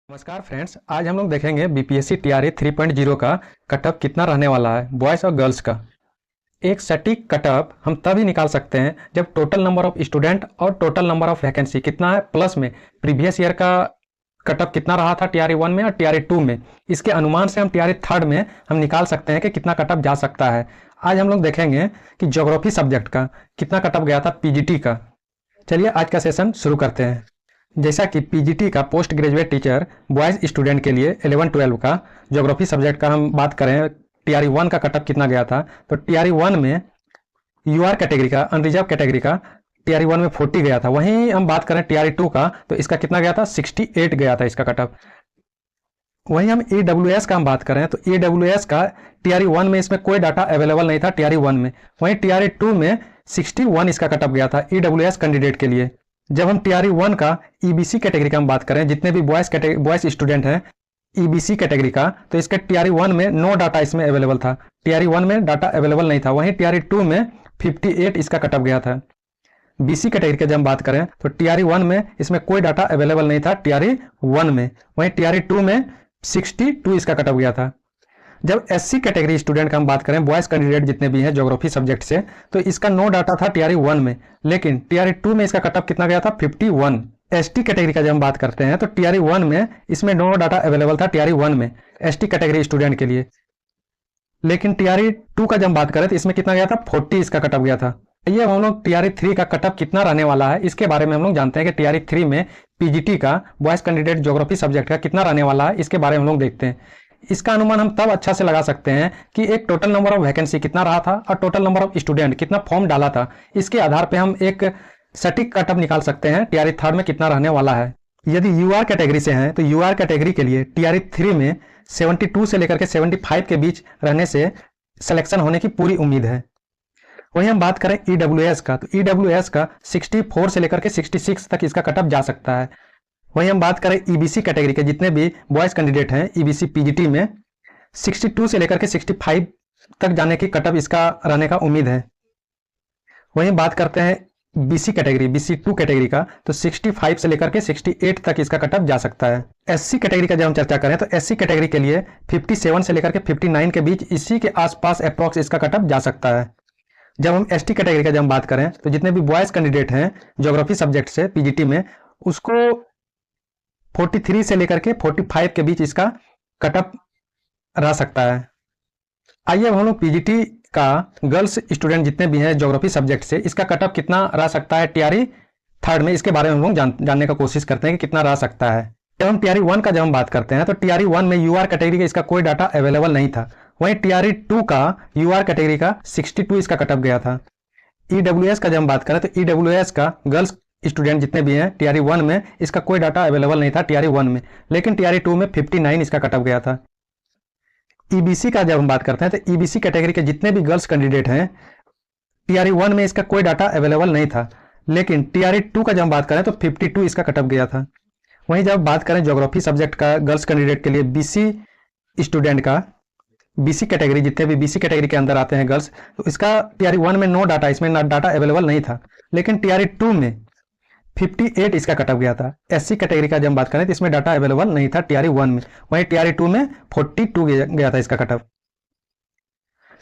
नमस्कार फ्रेंड्स, आज हम लोग देखेंगे बीपीएससी टीआरई 3.0 का कटअप कितना रहने वाला है बॉयज़ और गर्ल्स का। एक सटीक कटअप हम तभी निकाल सकते हैं जब टोटल नंबर ऑफ स्टूडेंट और टोटल नंबर ऑफ वैकेंसी कितना है, प्लस में प्रीवियस ईयर का कटअप कितना रहा था टीआरई 1 में और टीआरई 2 में। इसके अनुमान से हम टीआरई 3 में हम निकाल सकते हैं कि कितना कटअप जा सकता है। आज हम लोग देखेंगे कि ज्योग्राफी सब्जेक्ट का कितना कटअप गया था पीजीटी का। चलिए आज का सेशन शुरू करते हैं। जैसा कि पीजीटी का post graduate teacher boys student के लिए 11-12 का ज्योग्राफी सब्जेक्ट का हम बात करें, टीआरई 1 का कटअप कितना गया था, तो टीआरई 1 में यूआर कैटेगरी का, अनरिजर्व कैटेगरी का टीआरई 1 में 40 गया था। वहीं हम बात करें टीआरई 2 का, तो इसका कितना गया था, 68 गया था इसका कटअप। वहीं हम ईडब्ल्यूएस का हम बात करें तो ईडब्ल्यूएस का टीआरई 1 में इसमें कोई डाटा अवेलेबल नहीं था टीआरई 1 में। वहीं टीआरई 2 में 61 इसका कटअप गया था ईडब्ल्यूएस कैंडिडेट के लिए। जब हम टीआरई 1 का ईबीसी कैटेगरी का हम बात करें, जितने भी बॉयज स्टूडेंट हैं ईबीसी कैटेगरी का, तो इसके टीआरई 1 में नो डाटा इसमें अवेलेबल था, टीआरई 1 में डाटा अवेलेबल नहीं था। वहीं टीआरई 2 में 58 इसका कटअप गया था। बीसी कैटेगरी की जब हम बात करें तो टीआरई 1 में इसमें कोई डाटा अवेलेबल नहीं था टीआरई 1 में। वहीं टीआरई 2 में 62 इसका कटअप गया था। जब एससी कैटेगरी स्टूडेंट का हम बात करें, बॉयज कैंडिडेट जितने भी हैं ज्योग्राफी सब्जेक्ट से, तो इसका नो डाटा था टीआरई 1 में, लेकिन टीआरई 2 में इसका कटअप कितना गया था, 51। एसटी कैटेगरी का जब हम बात करते हैं तो टीआरई 1 में इसमें नो डाटा अवेलेबल था टीआरई 1 में एसटी कैटेगरी स्टूडेंट के लिए, लेकिन टीआरई 2 का जब हम बात करें तो इसमें कितना गया था, 40 इसका कटअप गया था। ये हम लोग टीआरई 3 का कटअप कितना रहने वाला है इसके बारे में हम लोग जानते हैं कि टीआरई 3 में पीजीटी का बॉयज कैंडिडेट ज्योग्राफी सब्जेक्ट का कितना रहने वाला है, इसके बारे में हम लोग देखते हैं। इसका अनुमान हम तब अच्छा से लगा सकते हैं कि एक टोटल नंबर ऑफ वैकेंसी कितना रहा था और टोटल नंबर ऑफ स्टूडेंट कितना फॉर्म डाला था। इसके आधार पे हम एक सटीक कटअप निकाल सकते हैं टीआरई 3 में कितना रहने वाला है। यदि यूआर कैटेगरी से हैं तो यूआर कैटेगरी के लिए टीआरई 3 में 72 से लेकर के 75 के बीच रहने से सिलेक्शन होने की पूरी उम्मीद है। वहीं हम बात करें ईडब्ल्यूएस का, तो ईडब्ल्यूएस का 64 से लेकर के 66 तक इसका कटअप जा सकता है। वहीं हम बात करें ईबीसी कैटेगरी के जितने भी बॉयज कैंडिडेट हैं ईबीसी पीजीटी में 62 से लेकर के 65 तक जाने की कटअप इसका रहने का उम्मीद है। वहीं बात करते हैं बीसी कैटेगरी, बीसी 2 कैटेगरी का, तो 65 से लेकर के 68 तक इसका कटअप जा सकता है। एससी कैटेगरी का जब हम चर्चा करें तो एससी कैटेगरी के लिए 57 से लेकर के 59 के बीच इसी के आसपास अप्रॉक्स इसका कटअप जा सकता है। जब हम एसटी कैटेगरी का जब हम बात करें तो जितने भी बॉयज कैंडिडेट हैं ज्योग्राफी सब्जेक्ट से पीजीटी में, उसको 43 से लेकर के 45 के बीच इसका कटअप रह सकता है। आइए अब हम लोग पीजीटी का गर्ल्स स्टूडेंट जितने भी हैं ज्योग्राफी सब्जेक्ट से, इसका कटअप कितना रह सकता है टीआरई 3 में, इसके बारे में हम लोग जानने का कोशिश करते हैं कि कितना रह सकता है। जब हम टीआरई 1 का जब हम बात करते हैं तो टीआरई 1 में यूआर कैटेगरी का इसका कोई डाटा अवेलेबल नहीं था। वहीं टीआरई 2 का यूआर कैटेगरी का 62 इसका कटअप गया था। ईडब्ल्यूएस का जब हम बात करें तो ईडब्ल्यूएस का गर्ल्स स्टूडेंट जितने भी हैं टीआरई 1 में इसका कोई डाटा अवेलेबल नहीं था टीआरई 1 में, लेकिन टीआरई 2 में 59 इसका कटअप गया था। ईबीसी का जब हम बात करते हैं तो ईबीसी कैटेगरी के जितने भी गर्ल्स कैंडिडेट हैं टीआरई 1 में इसका कोई डाटा अवेलेबल नहीं था, लेकिन टीआरई 2 का जब हम बात करें तो 52 इसका कटअप गया था। वहीं जब बात करें ज्योग्राफी सब्जेक्ट का गर्ल्स कैंडिडेट के लिए बीसी स्टूडेंट का, बीसी कैटेगरी जितने भी बीसी कैटेगरी के अंदर आते हैं गर्ल्स, तो इसका टीआरई 1 में नो डाटा, इसमें डाटा अवेलेबल नहीं था, लेकिन टीआरई 2 में 58 इसका कटअप गया था। एससी कैटेगरी का जब हम बात करें तो इसमें डाटा अवेलेबल नहीं था टीआरई 1 में, वहीं टीआरई 2 में 42 गया था इसका कटअप।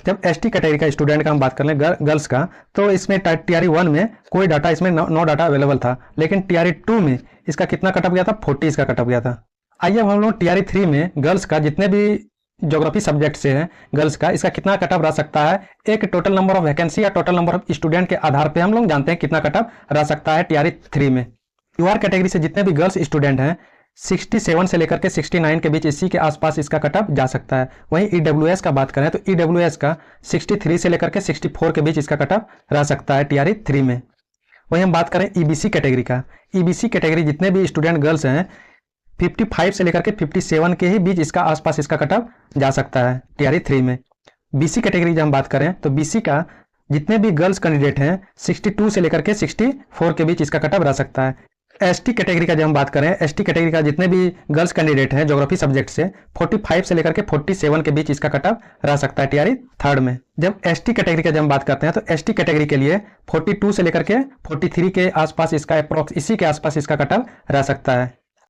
जब एसटी कैटेगरी का स्टूडेंट का हम बात कर लें गर्ल्स का, तो इसमें टीआरई 1 में कोई डाटा, इसमें नो डाटा अवेलेबल था, लेकिन टीआरई 2 में इसका कितना कटअप गया था, 40 इसका कटअप गया था। आइए अब हम लोग टीआरई 3 में गर्ल्स का जितने भी ज्योग्राफी सब्जेक्ट से है गर्ल्स का, इसका कितना कटअप रह सकता है, एक टोटल नंबर ऑफ वैकेंसी या टोटल नंबर ऑफ स्टूडेंट के आधार पे हम लोग जानते हैं कितना कटअप रह सकता है टीआरई 3 में। यूआर कैटेगरी से जितने भी गर्ल्स स्टूडेंट हैं 67 से लेकर के 69 के बीच इसी के आसपास इसका कटअप जा सकता है। वहीं ईडब्ल्यूएस का बात करें तो ईडब्ल्यूएस का 63 से लेकर के 64 के बीच इसका कटअप रह सकता है टीआरई 3 में। वहीं हम बात करें ईबीसी कैटेगरी का, ईबीसी कैटेगरी जितने भी स्टूडेंट गर्ल्स हैं 55 से लेकर के 57 के ही बीच इसका आसपास इसका कटअप जा सकता है टीआरई 3 में। बीसी कैटेगरी जब हम बात करें तो बीसी का जितने भी गर्ल्स कैंडिडेट हैं 62 से लेकर के 64 के बीच इसका कटअप रह सकता है। एसटी कैटेगरी का जब हम बात करें, एसटी कैटेगरी का जितने भी गर्ल्स कैंडिडेट हैं ज्योग्राफी सब्जेक्ट से 45 से लेकर के 47 के बीच इसका कटअप रह सकता है टीआरई 3 में। जब एसटी कैटेगरी का जब हम बात करते हैं तो एसटी कैटेगरी के लिए 42 से लेकर के 43 के आसपास इसका अप्रॉक्स इसी के आसपास इसका कटअप रह सकता है।